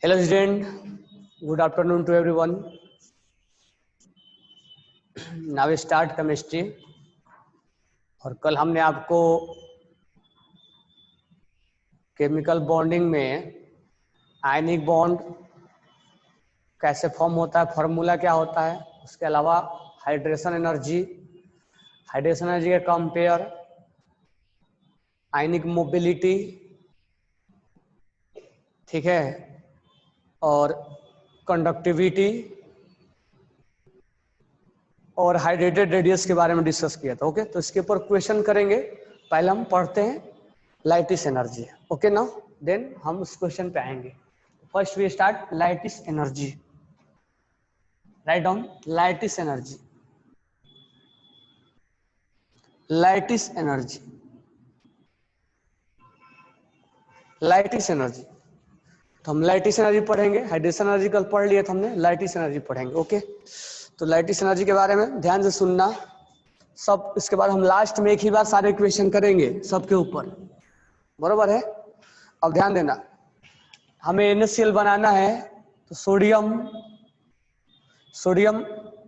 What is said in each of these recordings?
Hello student, good afternoon to everyone. Now we start chemistry. और कल हमने आपको केमिकल बॉन्डिंग में आयनिक बॉन्ड कैसे फॉर्म होता है, फॉर्मूला क्या होता है, उसके अलावा हाइड्रेशन एनर्जी के कंपेयर, आयनिक मोबिलिटी, ठीक है, और कंडक्टिविटी और हाइड्रेटेड रेडियस के बारे में डिस्कस किया था. ओके, तो इसके ऊपर क्वेश्चन करेंगे. पहले हम पढ़ते हैं लाइटिस एनर्जी. ओके ना, देन हम उस क्वेश्चन पे आएंगे. First we start lattice energy. Right down lattice energy. Lattice energy, lattice energy. तो हम लाइटिस एनर्जी पढ़ेंगे. हाइड्रेशन एनर्जी कल पढ़ लिए थे हमने, लाइटिस एनर्जी पढ़ेंगे. ओके, तो लाइटिस एनर्जी के बारे में ध्यान से सुनना सब. इसके बाद हम लास्ट में एक ही बार सारे क्वेश्चन करेंगे सबके ऊपर, बरोबर है. अब ध्यान देना, हमें NaCl बनाना है तो सोडियम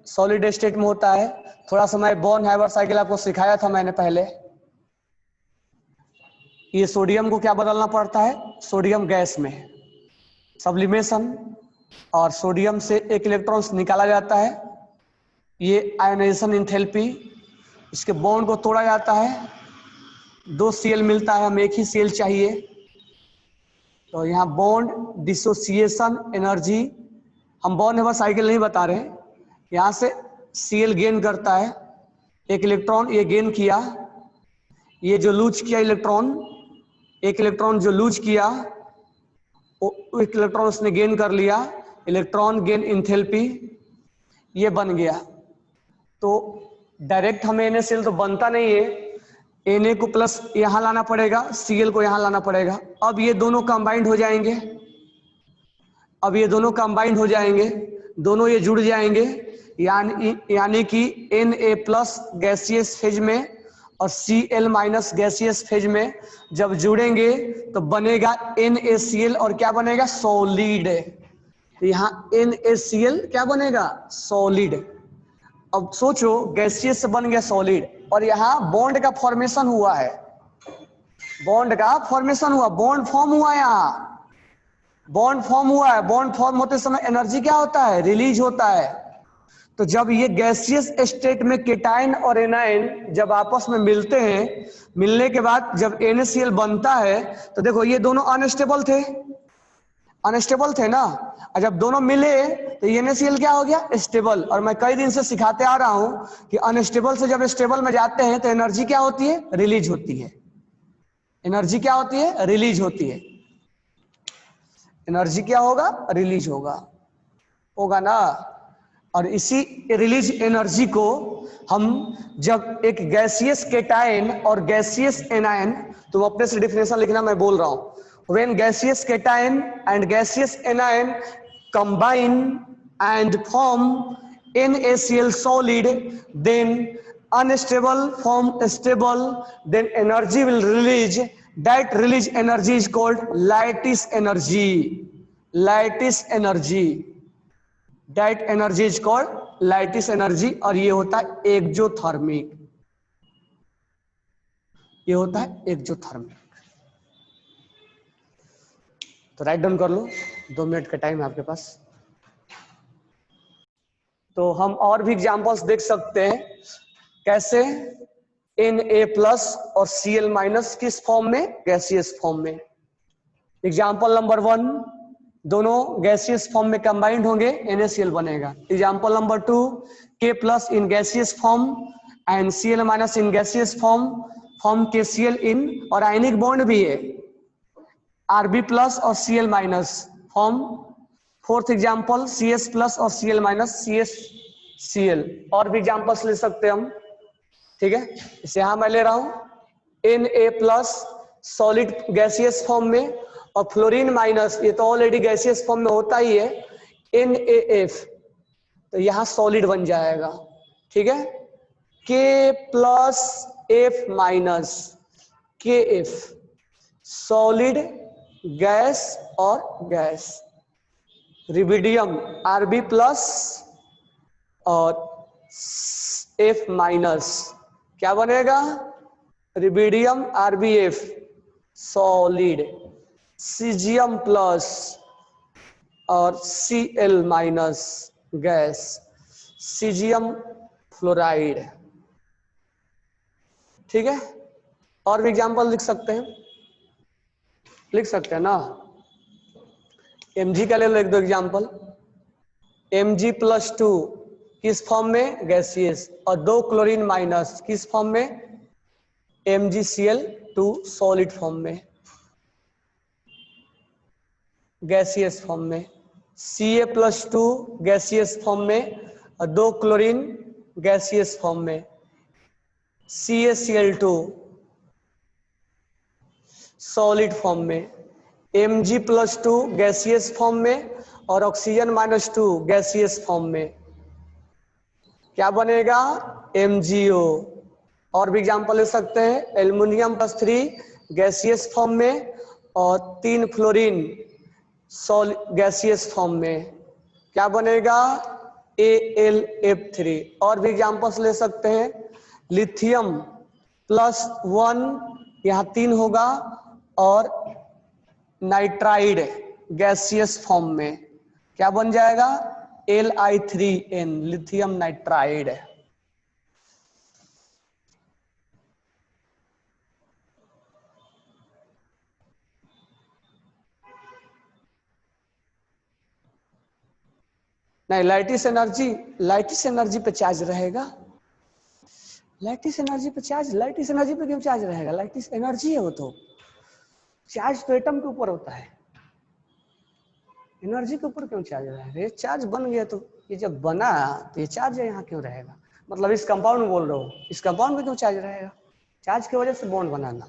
सॉलिड स्टेट में होता है. थोड़ा सा मैं बॉर्न हाइबर साइकिल आपको सिखाया था मैंने पहले. ये सोडियम को क्या बदलना पड़ता है, सोडियम गैस में सब्लिमेशन, और सोडियम से एक इलेक्ट्रॉन्स निकाला जाता है. ये आयनाइजेशन एंथैल्पी, इसके बॉन्ड को तोड़ा जाता है, 2 Cl मिलता है, हमें एक ही Cl चाहिए. तो यहाँ बॉन्ड डिसोसिएशन एनर्जी, हम बॉन्ड हाइबर साइकिल नहीं बता रहे हैं. यहाँ से Cl गेन करता है एक इलेक्ट्रॉन, ये गेन किया, ये जो लूज किया इलेक्ट्रॉन, एक इलेक्ट्रॉन जो लूज किया एक इलेक्ट्रॉन उसने गेन कर लिया, इलेक्ट्रॉन गेन एंथैल्पी, ये बन गया. तो डायरेक्ट हमें NaCl तो बनता नहीं है, Na को प्लस यहाँ लाना पड़ेगा, Cl को यहाँ लाना पड़ेगा. अब ये दोनों कंबाइंड हो जाएंगे, दोनों ये जुड़ जाएंगे, यानी कि Na प्लस गैसियस फेज में और Cl माइनस गैसियस फेज में जब जुड़ेंगे तो बनेगा NaCl, और क्या बनेगा, सॉलिड. यहाँ NaCl क्या बनेगा, सॉलिड. अब सोचो गैसियस से बन गया सॉलिड, और यहाँ बॉन्ड का फॉर्मेशन हुआ है, बॉन्ड फॉर्म हुआ, यहाँ बॉन्ड फॉर्म हुआ है. बॉन्ड फॉर्म होते समय एनर्जी क्या होता है, रिलीज होता है. तो जब ये गैसियस स्टेट में केटाइन और एनाइन जब आपस में मिलते हैं, मिलने के बाद जब NaCl बनता है, तो देखो ये दोनों अनस्टेबल थे ना, और जब दोनों मिले तो NaCl क्या हो गया, स्टेबल. और मैं कई दिन से सिखाते आ रहा हूं कि अनस्टेबल से जब स्टेबल में जाते हैं तो एनर्जी क्या होती है, रिलीज होती है. एनर्जी क्या होती है, रिलीज होती है. एनर्जी क्या होगा, रिलीज होगा ना. और इसी रिलीज एनर्जी को हम जब एक गैसियस केटाइन और गैसियस एनायन, तो अपने से डिफिनेशन लिखना, मैं बोल रहा हूं. When gaseous cation and gaseous anion combine and form NaCl solid, then unstable form stable, then energy will release. That release energy is called lattice energy. That energy is called lattice energy. और ये होता है exothermic, तो write down कर लो, 2 minute का time है आपके पास. तो हम और भी एग्जांपल्स देख सकते हैं कैसे Na प्लस और Cl माइनस किस फॉर्म में, गैसियस फॉर्म में. एग्जांपल नंबर 1, दोनों गैसियस फॉर्म में कंबाइंड होंगे, NaCl बनेगा. Example number 2, K plus in gaseous form and Cl minus in gaseous form KCl इन, और आयनिक बॉन्ड भी है, Rb प्लस और Cl minus form. Fourth example CS plus और Cl minus CsCl. और भी एग्जांपल्स ले सकते हैं हम, ठीक है. इसे यहां मैं ले रहा हूं Na plus solid gaseous form में, और फ्लोरीन माइनस, ये तो ऑलरेडी गैसियस फॉर्म में होता ही है, NaF, तो यहां सॉलिड बन जाएगा, ठीक है. K plus F minus KF, solid, gas और गैस. रिबिडियम Rb प्लस और F माइनस, क्या बनेगा? रिबिडियम RbF सॉलिड, सीजियम प्लस और Cl minus gas, caesium fluoride. ठीक है, और भी एग्जाम्पल लिख सकते हैं, लिख सकते हैं ना। Mg का ले लो एक दो एग्जाम्पल। Mg+2 किस फॉर्म में? गैसियस, और 2 क्लोरीन माइनस किस फॉर्म में? MgCl2 सॉलिड फॉर्म में, गैसियस फॉर्म में। Ca+2 गैसियस फॉर्म में और 2 क्लोरीन गैसियस फॉर्म में, CaCl2 सॉलिड फॉर्म में, Mg+2 गैसियस फॉर्म में और ऑक्सीजन-2 गैसियस फॉर्म में, क्या बनेगा? MgO। और भी एग्जाम्पल ले सकते हैं, एल्युमिनियम+3 गैसियस फॉर्म में और 3 फ्लोरीन गैसियस फॉर्म में, क्या बनेगा? AlF3। और भी एग्जाम्पल्स ले सकते हैं, लिथियम+1 यहाँ 3 होगा और नाइट्राइड गैसियस फॉर्म में, क्या बन जाएगा? Li3n lithium nitride. नहीं, लाइटिस एनर्जी पे चार्ज रहेगा। लाइटिस एनर्जी पे चार्ज, लाइटिस एनर्जी पे क्यों चार्ज रहेगा? लाइटिस एनर्जी है वो तो। चार्ज तो एटम के ऊपर होता है, एनर्जी के ऊपर क्यों चार्ज रहेगा? ये चार्ज बन गया तो ये जब बना तो ये चार्ज है, यहाँ क्यों रहेगा? मतलब इस कंपाउंड में बोल रहा हूँ, इस कंपाउंड में क्यों चार्ज रहेगा? चार्ज की वजह से बॉन्ड बनाना।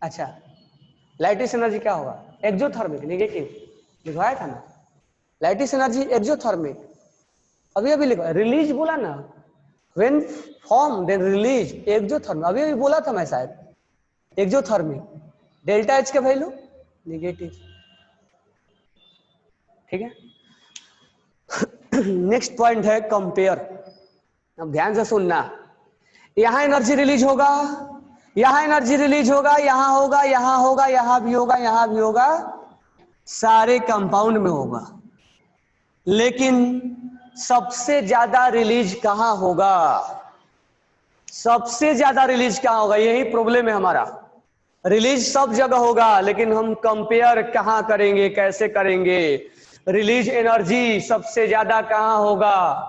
अच्छा, लाइटिस एनर्जी क्या होगा? एक्सोथर्मिक नेगेटिव लिखवाया था ना। लाइटिस एनर्जी एक्सोथर्मिक, अभी अभी लिखा, रिलीज बोला ना, when form then release, exothermic अभी अभी बोला था मैं शायद। एक्सोथर्मिक, डेल्टा एच का वैल्यू नेगेटिव। ठीक है, नेक्स्ट पॉइंट है कंपेयर। अब ध्यान से सुनना, यहां एनर्जी रिलीज होगा, यहां एनर्जी रिलीज होगा, यहां होगा, यहां होगा, यहां भी होगा, यहां भी होगा, सारे कंपाउंड में होगा, लेकिन सबसे ज्यादा रिलीज कहां होगा? सबसे ज्यादा रिलीज कहां होगा? यही प्रॉब्लम है हमारा। रिलीज सब जगह होगा, लेकिन हम कंपेयर कहां करेंगे, कैसे करेंगे? रिलीज एनर्जी सबसे ज्यादा कहां होगा?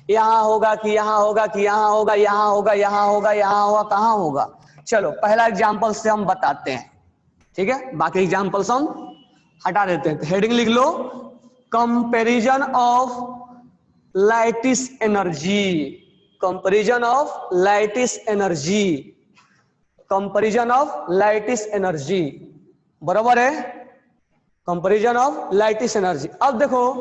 यहां होगा कि यहां होगा कि यहां होगा, यहां होगा, यहां होगा, यहां होगा, कहां होगा? चलो पहला एग्जांपल से हम बताते हैं, ठीक है? बाकी एग्जांपल्स हम हटा देते हैं। हेडिंग लिख लो, comparison of lattice energy, comparison of lattice energy, comparison of lattice energy, बराबर है? Comparison of lattice energy. अब देखो,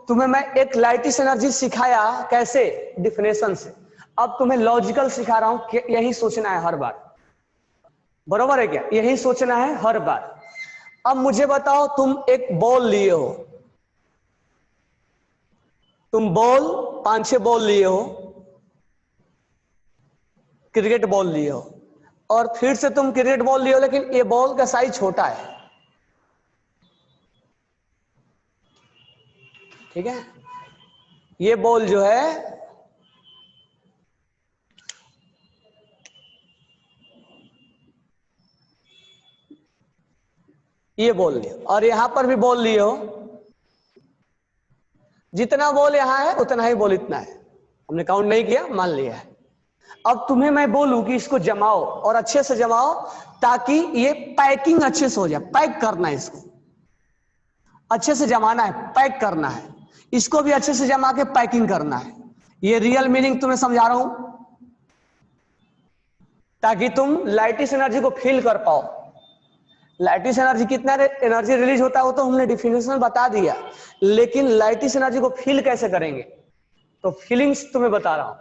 तुम्हें मैं एक लाइटिस एनर्जी सिखाया, कैसे? डिफिनेशन से। अब तुम्हें लॉजिकल सिखा रहा हूं कि यही सोचना है हर बार, बराबर है क्या? यही सोचना है हर बार। अब मुझे बताओ, तुम एक बॉल लिए हो, तुम बॉल 5-6 बॉल लिए हो, क्रिकेट बॉल लिए हो, और फिर से तुम क्रिकेट बॉल लिए हो, लेकिन ये बॉल का साइज छोटा है, ठीक है? ये बॉल जो है ये बॉल लिए, और यहां पर भी बॉल लिए हो, जितना बॉल यहां है उतना ही बॉल इतना है, हमने काउंट नहीं किया, मान लिया है। अब तुम्हें मैं बोलूं कि इसको जमाओ, और अच्छे से जमाओ, ताकि ये पैकिंग अच्छे से हो जाए। पैक करना है इसको, अच्छे से जमाना है, पैक करना है, इसको भी अच्छे से जमा के पैकिंग करना है। ये रियल मीनिंग तुम्हें समझा रहा हूं, ताकि तुम लाइटिस एनर्जी को फील कर पाओ। लाइटिस एनर्जी कितना एनर्जी रिलीज होता है वो तो हमने डिफिनेशन बता दिया, लेकिन लाइटिस एनर्जी को फील कैसे करेंगे, तो फीलिंग्स तुम्हें बता रहा हूं।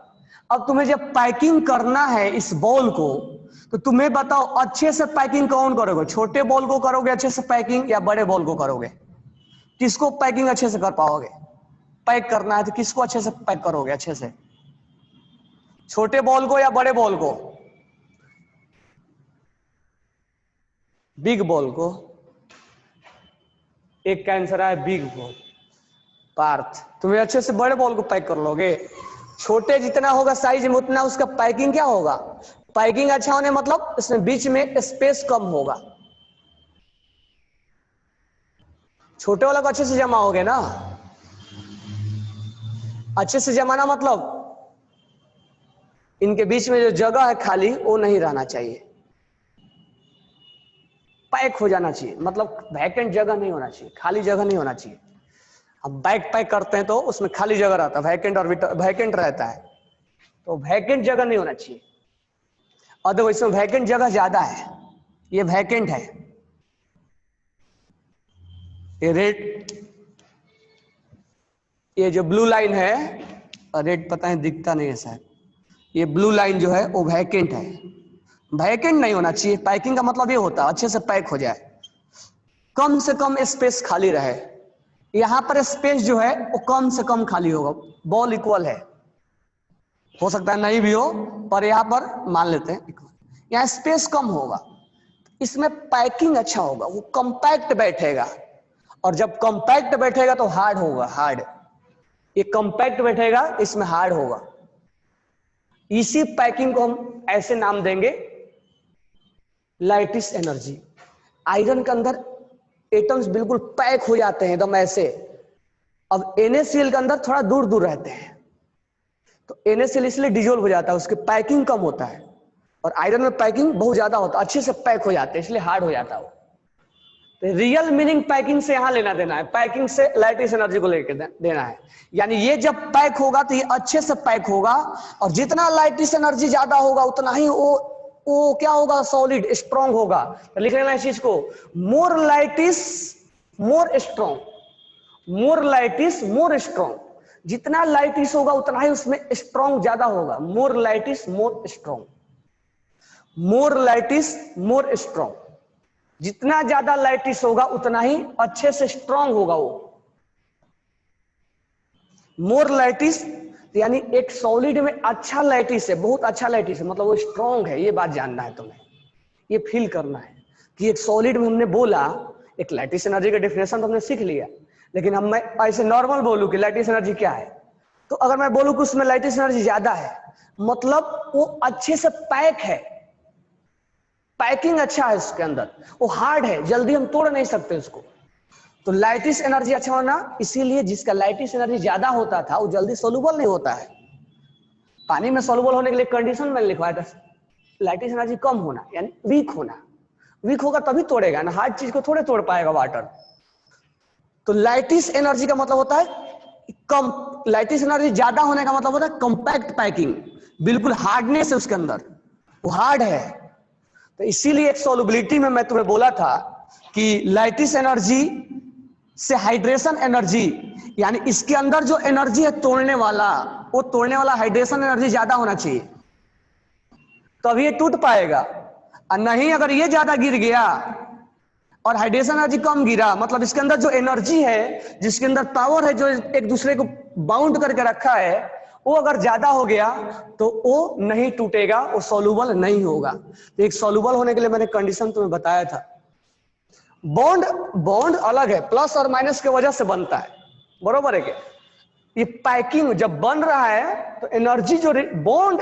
अब तुम्हें जब पैकिंग करना है इस बॉल को, तो तुम्हें बताओ अच्छे से पैकिंग कौन करोगे, छोटे बॉल को करोगे अच्छे से पैकिंग या बड़े बॉल को करोगे? किसको पैकिंग अच्छे से कर पाओगे? पैक करना है तो किसको अच्छे से पैक करोगे अच्छे से, छोटे बॉल को या बड़े बॉल को? बिग बॉल को। एक का आंसर है बिग बॉल। पार्थ तुम्हें अच्छे से बड़े बॉल को पैक कर लोगे, छोटे जितना होगा साइज में उतना उसका पैकिंग क्या होगा, पैकिंग अच्छा होने मतलब इसमें बीच में स्पेस कम होगा। छोटे वाला को अच्छे से जमाओगे ना, अच्छे से जमाना मतलब इनके बीच में जो जगह है खाली वो नहीं रहना चाहिए, पैक हो जाना चाहिए, मतलब वैकेंट जगह नहीं होना चाहिए, खाली जगह नहीं होना चाहिए। हम बैग पैक करते हैं तो उसमें खाली जगह रहता है, वैकेंट और वैकेंट रहता है, तो वैकेंट जगह नहीं होना चाहिए। और इसमें वैकेंट जगह ज्यादा है, ये वैकेंट है, ये रेड, ये जो ब्लू लाइन है, रेड पता है दिखता नहीं है शायद, ये ब्लू लाइन जो है वो वैकेंट है, वैकेंट नहीं होना चाहिए। पैकिंग का मतलब ये होता है अच्छे से पैक हो जाए, कम से कम स्पेस खाली रहे। यहां पर स्पेस जो है वो कम से कम खाली होगा, बॉल इक्वल है, हो सकता है नहीं भी हो पर यहां पर मान लेते हैं इक्वल, यहां स्पेस कम होगा, इसमें पैकिंग अच्छा होगा, वो कंपैक्ट बैठेगा, और जब कंपैक्ट बैठेगा तो हार्ड होगा, हार्ड, ये कंपैक्ट बैठेगा इसमें हार्ड होगा। इसी पैकिंग को हम ऐसे नाम देंगे लाइटिस एनर्जी। आयरन के अंदर एटम्स बिल्कुल पैक हो जाते हैं एकदम ऐसे, अब NaCl के अंदर थोड़ा दूर दूर रहते हैं, तो NaCl इसलिए डिजोल्व हो जाता है, उसकी पैकिंग कम होता है, और आयरन में पैकिंग बहुत ज्यादा होता है, अच्छे से पैक हो जाते हैं इसलिए हार्ड हो जाता है वो। तो रियल मीनिंग पैकिंग से यहां लेना देना है, पैकिंग से लाइटिस एनर्जी को लेकर देना है, यानी ये जब पैक होगा तो ये अच्छे से पैक होगा, और जितना लाइटिस एनर्जी ज्यादा होगा उतना ही वो क्या होगा, सॉलिड स्ट्रॉन्ग होगा। तो लिख लेना इस चीज को, मोर लाइटिस मोर स्ट्रॉन्ग, मोर लाइटिस मोर स्ट्रॉन्ग, जितना लाइटिस होगा उतना ही उसमें स्ट्रॉन्ग ज्यादा होगा, मोर लाइटिस मोर स्ट्रॉन्ग, मोर लाइटिस मोर स्ट्रॉन्ग, जितना ज्यादा लाइटिस होगा उतना ही अच्छे से स्ट्रॉन्ग होगा वो। मोर लाइटिस यानी एक सॉलिड में अच्छा लाइटिस है, बहुत अच्छा लाइटिस है, मतलब वो स्ट्रॉन्ग है, ये बात जानना है तुम्हें, ये फील करना है कि एक सॉलिड में हमने बोला, एक लाइटिस एनर्जी का डेफिनेशन तो हमने सीख लिया, लेकिन हम मैं ऐसे नॉर्मल बोलूं कि लाइटिस एनर्जी क्या है, तो अगर मैं बोलूं कि उसमें लाइटिस एनर्जी ज्यादा है मतलब वो अच्छे से पैक है, पैकिंग अच्छा है उसके अंदर, वो हार्ड है, जल्दी हम तोड़ नहीं सकते उसको। तो लाइटिस एनर्जी अच्छा होना, इसीलिए जिसका लाइटिस एनर्जी ज्यादा होता था वो जल्दी सोल्यूबल नहीं होता है। पानी में सोल्यूबल होने के लिए कंडीशन मैंने लिखवाया था, लाइटिस एनर्जी कम होना यानी वीक होना, वीक होगा तभी तोड़ेगा ना, हार्ड चीज को थोड़े तोड़ पाएगा वाटर। तो लाइटिस एनर्जी का मतलब होता है कम, लाइटिस एनर्जी ज्यादा होने का मतलब होता है कंपैक्ट पैकिंग, बिल्कुल हार्डनेस है उसके अंदर, वो हार्ड है। तो इसीलिए एक सोल्युबिलिटी में मैं तुम्हें बोला था कि लाइटिस एनर्जी से हाइड्रेशन एनर्जी, यानी इसके अंदर जो एनर्जी है तोड़ने वाला, वो तोड़ने वाला हाइड्रेशन एनर्जी ज्यादा होना चाहिए तभी ये टूट पाएगा, और नहीं अगर ये ज्यादा गिर गया और हाइड्रेशन एनर्जी कम गिरा, मतलब इसके अंदर जो एनर्जी है, जिसके अंदर पावर है, जो एक दूसरे को बाउंड करके रखा है, वो अगर ज्यादा हो गया तो वो नहीं टूटेगा, वो सॉल्युबल नहीं होगा। तो एक सॉल्युबल होने के लिए मैंने कंडीशन तुम्हें बताया था। बॉन्ड, बॉन्ड अलग है, प्लस और माइनस की वजह से बनता है, बरोबर है क्या? ये पैकिंग जब बन रहा है तो एनर्जी जो bond,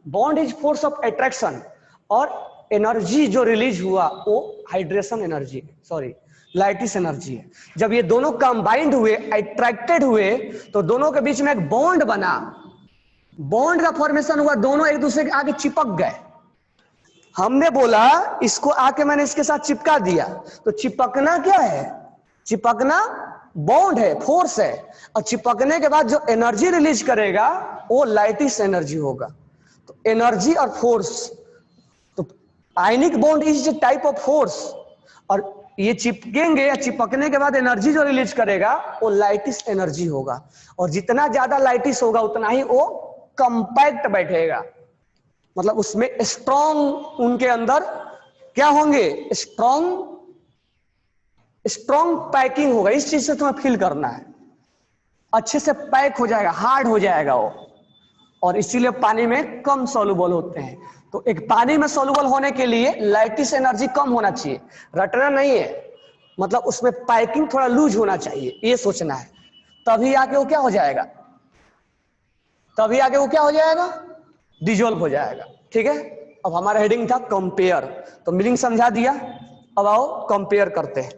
bond is force of attraction, और एनर्जी जो रिलीज हुआ वो हाइड्रेशन एनर्जी, सॉरी लाइटिस एनर्जी है। जब ये दोनों कंबाइंड हुए, अट्रैक्टेड हुए, तो दोनों के बीच में एक बॉन्ड बना, बॉन्ड का फॉर्मेशन हुआ, दोनों एक दूसरे के आगे चिपक गए। हमने बोला इसको आके मैंने इसके साथ चिपका दिया, तो चिपकना क्या है? चिपकना बॉन्ड है, फोर्स है, और चिपकने के बाद जो एनर्जी रिलीज करेगा वो लाइटिस एनर्जी होगा। तो एनर्जी और फोर्स, तो ionic bond is a type of force, और ये चिपकेंगे या चिपकने के बाद एनर्जी जो रिलीज करेगा वो लाइटिस एनर्जी होगा, और जितना ज्यादा लाइटिस होगा उतना ही वो कंपैक्ट बैठेगा। मतलब उसमें स्ट्रॉन्ग, उनके अंदर क्या होंगे, स्ट्रॉन्ग पैकिंग होगा। इस चीज से तुम्हें फील करना है, अच्छे से पैक हो जाएगा, हार्ड हो जाएगा वो, और इसीलिए पानी में कम सॉल्युबल होते हैं। तो एक पानी में सॉल्युबल होने के लिए लैटिस एनर्जी कम होना चाहिए, रटना नहीं है, मतलब उसमें पैकिंग थोड़ा लूज होना चाहिए, ये सोचना है। तभी आके वो क्या हो जाएगा, तभी आगे वो क्या हो जाएगा, डिजोल्व हो जाएगा। ठीक है, अब हमारा हेडिंग था कंपेयर, तो मीनिंग समझा दिया। अब आओ कंपेयर करते हैं।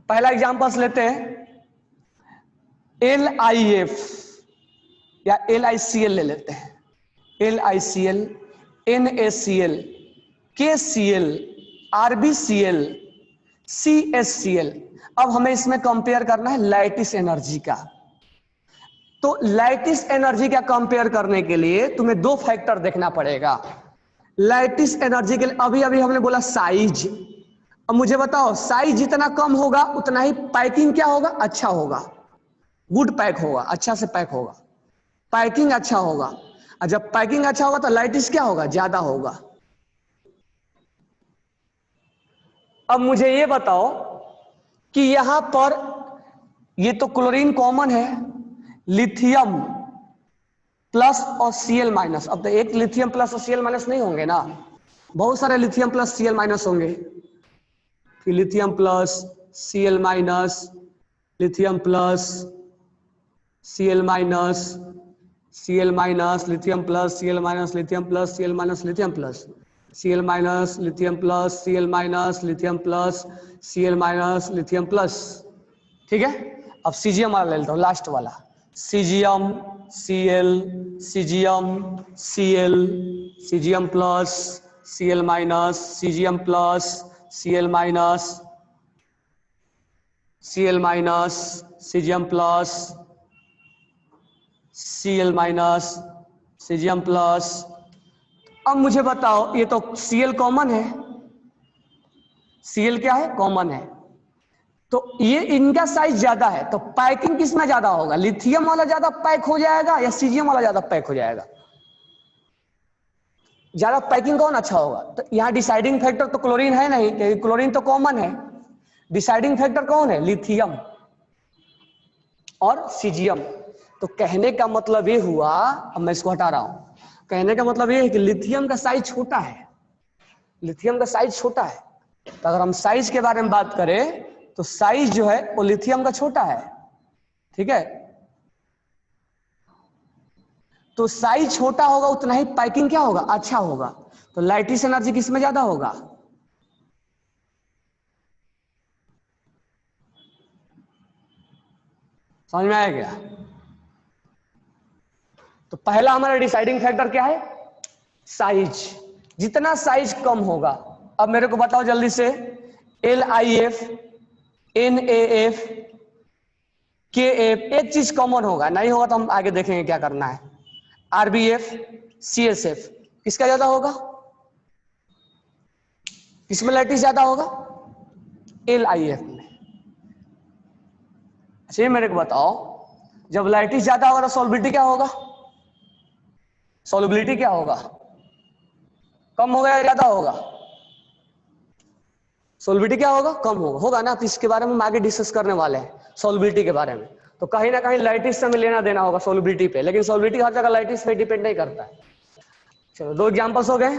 पहला एग्जांपल्स लेते हैं, LiF या LiCl ले लेते हैं। LiCl, NaCl, KCl, RbCl, CHCl। अब हमें इसमें कंपेयर करना है लैटिस एनर्जी का। तो लैटिस एनर्जी का कंपेयर करने के लिए तुम्हें दो फैक्टर देखना पड़ेगा। लैटिस एनर्जी के लिए अभी अभी हमने बोला साइज। अब मुझे बताओ, साइज जितना कम होगा उतना ही पैकिंग क्या होगा, अच्छा होगा, गुड पैक होगा, अच्छा से पैक होगा, पैकिंग अच्छा होगा। और जब पैकिंग अच्छा होगा तो लैटिस क्या होगा, ज्यादा होगा। अब मुझे ये बताओ कि यहां पर ये तो क्लोरीन कॉमन है, लिथियम प्लस और Cl माइनस। अब तो एक लिथियम प्लस और Cl माइनस नहीं होंगे ना, बहुत सारे लिथियम प्लस Cl माइनस होंगे। फिर lithium plus Cl minus, lithium plus Cl minus, Cl minus, lithium plus Cl minus, lithium plus Cl minus, lithium plus Cl minus, lithium plus Cl minus, lithium plus Cl minus, lithium plus. ठीक है, अब caesium वाला ले लेता हूं, last वाला, caesium Cl, caesium Cl, caesium plus Cl minus, caesium plus Cl minus, Cl minus, caesium plus Cl minus, caesium plus. अब मुझे बताओ, ये तो Cl कॉमन है, Cl क्या है, कॉमन है, तो ये इनका साइज ज्यादा है, तो पैकिंग किसमें ज्यादा होगा, लिथियम वाला ज्यादा पैक हो जाएगा या सीजियम वाला ज्यादा पैक हो जाएगा, ज्यादा पैकिंग कौन अच्छा होगा। तो यहाँ डिसाइडिंग फैक्टर तो क्लोरीन है नहीं, क्योंकि क्लोरीन तो कॉमन है। डिसाइडिंग फैक्टर कौन है, लिथियम और सीजियम। तो कहने का मतलब ये हुआ, अब मैं इसको हटा रहा हूं, कहने का मतलब ये है कि लिथियम का साइज छोटा है, लिथियम का साइज छोटा है। तो अगर हम साइज के बारे में बात करें तो साइज जो है वो लिथियम का छोटा है। ठीक है, तो साइज छोटा होगा उतना ही पैकिंग क्या होगा, अच्छा होगा। तो लैटिस एनर्जी किसमें ज्यादा होगा, समझ में आया क्या। तो पहला हमारा डिसाइडिंग फैक्टर क्या है, साइज। जितना साइज कम होगा, अब मेरे को बताओ जल्दी से, LiF, NaF, KF, एक चीज कॉमन होगा, नहीं होगा तो हम आगे देखेंगे क्या करना है। RbF, CSF, किसका ज्यादा होगा, किसमें लैटिस ज्यादा होगा, LiF में। अच्छा ये मेरे को बताओ, जब लैटिस ज्यादा होगा तो सॉल्बिलिटी क्या होगा, सॉल्युबिलिटी क्या होगा, कम होगा या ज्यादा होगा, सॉल्युबिलिटी क्या होगा, कम होगा, होगा ना। तो इसके बारे में हम आगे डिस्कस करने वाले हैं, सॉल्युबिलिटी के बारे में। तो कहीं ना कहीं लैटिस से हमें लेना देना होगा सॉल्युबिलिटी पे, लेकिन सॉल्युबिलिटी हर जगह लैटिस पे डिपेंड नहीं करता है। चलो दो एग्जांपल्स हो गए,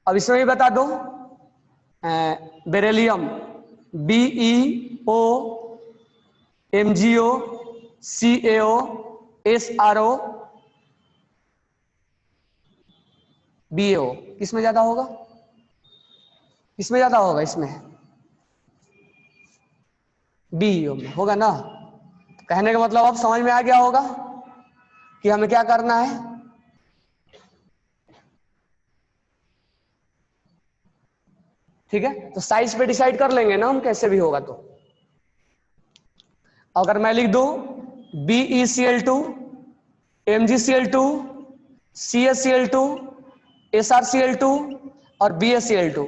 अब इसमें भी बता दो, beryllium BeO, MgO, CaO, SrO, BeO, किसमें ज्यादा होगा, किसमें ज्यादा होगा, इसमें BeO में होगा ना। कहने का मतलब अब समझ में आ गया होगा कि हमें क्या करना है। ठीक है, तो साइज पे डिसाइड कर लेंगे ना हम, कैसे भी होगा। तो अगर मैं लिख दूं BeCl2, MgCl2, CaCl2, SrCl2 और BaCl2,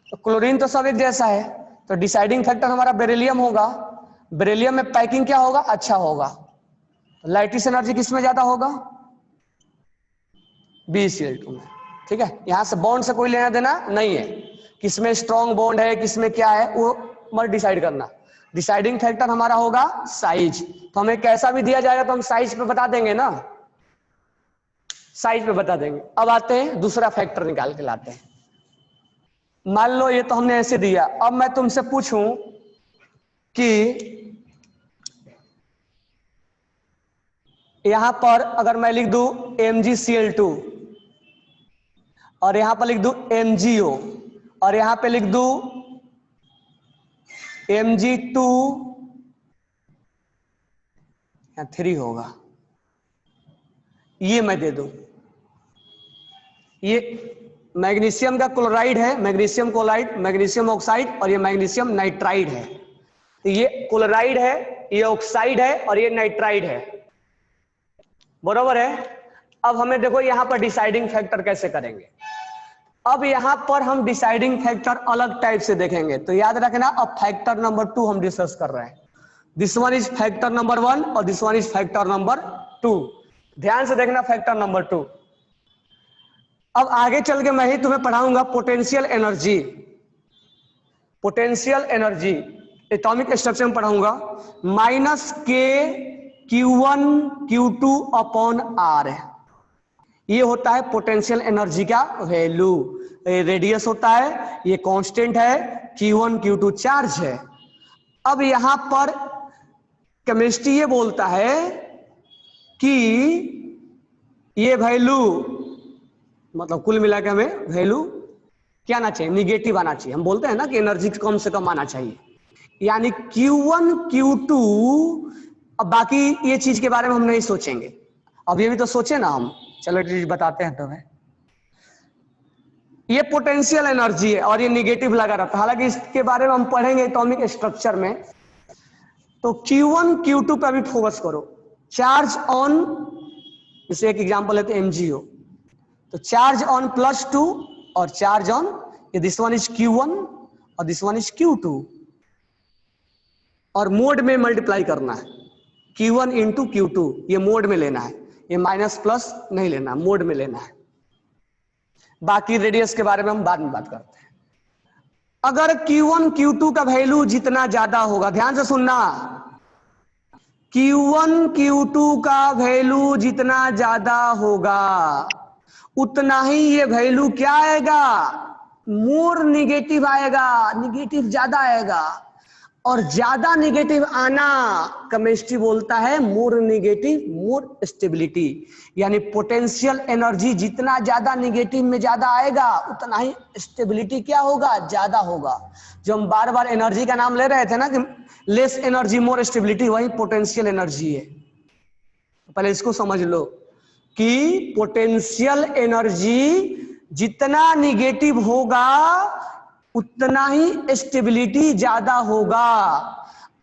तो क्लोरीन तो सब एक जैसा है, तो डिसाइडिंग फैक्टर हमारा बेरिलियम होगा। बेरिलियम में पैकिंग क्या होगा, अच्छा होगा। लैटिस एनर्जी किसमें ज्यादा होगा, BeCl2 में, ठीक है। यहां से बॉन्ड से कोई लेना देना नहीं है, किसमें स्ट्रॉन्ग बॉन्ड है किसमें क्या है वो मत डिसाइड करना। डिसाइडिंग फैक्टर हमारा होगा साइज, तो हमें कैसा भी दिया जाएगा तो हम साइज पे बता देंगे ना, साइज पे बता देंगे। अब आते हैं दूसरा फैक्टर निकाल के लाते हैं। मान लो ये तो हमने ऐसे दिया, अब मैं तुमसे पूछूं कि यहां पर अगर मैं लिख दूं MgCl2 और यहां पर लिख दूं MgO और यहां पे लिख दूं Mg2, या 3 होगा, ये मैं दे दूं, ये मैग्नीशियम का क्लोराइड है, मैग्नीशियम क्लोराइड, मैग्नीशियम ऑक्साइड और ये मैग्नीशियम नाइट्राइड है। तो ये क्लोराइड है, ये ऑक्साइड है और ये नाइट्राइड है, बरोबर है। अब हमें देखो यहां पर डिसाइडिंग फैक्टर कैसे करेंगे। अब यहां पर हम डिसाइडिंग फैक्टर अलग टाइप से देखेंगे, तो याद रखना अब फैक्टर नंबर 2 हम डिस्कस कर रहे हैं। This one is factor number 1 और this one is factor number 2। ध्यान से देखना फैक्टर नंबर 2। अब आगे चल के मैं ही तुम्हें पढ़ाऊंगा potential energy, potential energy atomic structure में पढ़ाऊंगा, -k Q1 Q2 upon R, ये होता है पोटेंशियल एनर्जी का वैल्यू। रेडियस होता है, ये कांस्टेंट है, Q1 Q2 चार्ज है। अब यहां पर केमिस्ट्री ये बोलता है कि ये वैल्यू मतलब कुल मिला के हमें वैल्यू क्या आना चाहिए, निगेटिव आना चाहिए। हम बोलते हैं ना कि एनर्जी कम से कम आना चाहिए, यानी Q1 Q2। अब बाकी ये चीज के बारे में हम नहीं सोचेंगे, अब ये भी तो सोचे ना हम, चलो बताते हैं तुम्हें। ये पोटेंशियल एनर्जी है और ये निगेटिव लगा रहता है, हालांकि इसके बारे में हम पढ़ेंगे एटॉमिक स्ट्रक्चर में। तो Q1 Q2 पे अभी फोकस करो। चार्ज ऑन, जैसे एक एग्जांपल लेते हैं MgO, तो चार्ज ऑन +2 और चार्ज ऑन, ये दिस वन इज Q1 और दिस वन इज Q2, और मोड में मल्टीप्लाई करना है, Q1 इंटू Q2, ये मोड में लेना है, ये माइनस प्लस नहीं लेना, मोड में लेना है। बाकी रेडियस के बारे में हम बाद में बात करते हैं। अगर Q1 Q2 का वैल्यू जितना ज्यादा होगा, ध्यान से सुनना, Q1 Q2 का वैल्यू जितना ज्यादा होगा उतना ही ये वैल्यू क्या आएगा, मोर निगेटिव आएगा, निगेटिव ज्यादा आएगा। और ज्यादा निगेटिव आना केमिस्ट्री बोलता है मोर निगेटिव मोर स्टेबिलिटी, यानी पोटेंशियल एनर्जी जितना ज्यादा निगेटिव में ज्यादा आएगा उतना ही स्टेबिलिटी क्या होगा, ज्यादा होगा। जो हम बार बार एनर्जी का नाम ले रहे थे ना कि लेस एनर्जी मोर स्टेबिलिटी, वही पोटेंशियल एनर्जी है। पहले इसको समझ लो कि पोटेंशियल एनर्जी जितना निगेटिव होगा उतना ही स्टेबिलिटी ज्यादा होगा।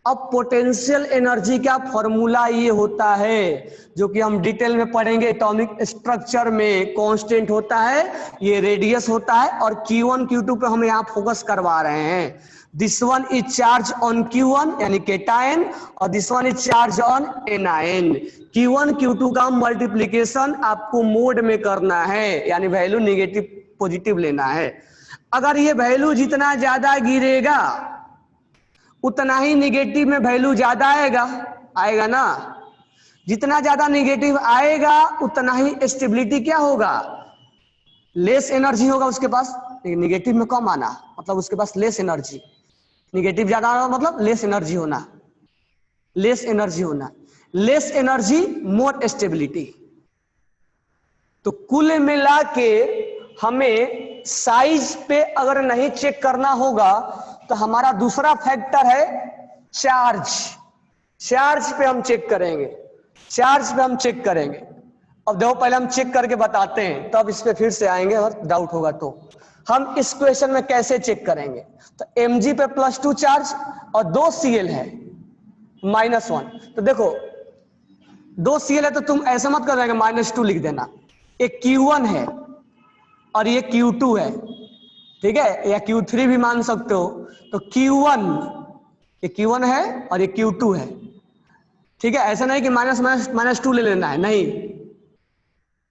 अब पोटेंशियल एनर्जी का फॉर्मूला ये होता है जो कि हम डिटेल में पढ़ेंगे एटॉमिक स्ट्रक्चर में। कांस्टेंट होता है, ये रेडियस होता है, और Q1 Q2 पे हम यहाँ फोकस करवा रहे हैं। This one is charge on Q1 यानी केटायन, और this one is charge on anion. Q1 Q2 का मल्टीप्लीकेशन आपको मोड में करना है, यानी वैल्यू निगेटिव पॉजिटिव लेना है। अगर ये वैल्यू जितना ज्यादा गिरेगा उतना ही निगेटिव में वैल्यू ज्यादा आएगा, आएगा ना। जितना ज्यादा निगेटिव आएगा उतना ही स्टेबिलिटी क्या होगा, लेस एनर्जी होगा उसके पास। निगेटिव में कम आना मतलब उसके पास लेस एनर्जी, निगेटिव ज्यादा आना मतलब लेस एनर्जी होना, लेस एनर्जी होना, लेस एनर्जी मोर स्टेबिलिटी। तो कुल मिला के हमें साइज पे अगर नहीं चेक करना होगा तो हमारा दूसरा फैक्टर है चार्ज। चार्ज पे हम चेक करेंगे, चार्ज पे हम चेक करेंगे। अब देखो पहले हम चेक करके बताते हैं, तब इस पे फिर से आएंगे और डाउट होगा तो हम इस क्वेश्चन में कैसे चेक करेंगे। तो Mg पे +2 चार्ज और 2 Cl है -1। तो देखो 2 Cl है तो तुम ऐसा मत कर देंगे -2 लिख देना। एक Q1 है और ये Q2 है, ठीक है, या Q3 भी मान सकते हो। तो Q1, ये Q1 है और ये Q2 है, ठीक है। ऐसा नहीं कि -2 ले लेना है, नहीं,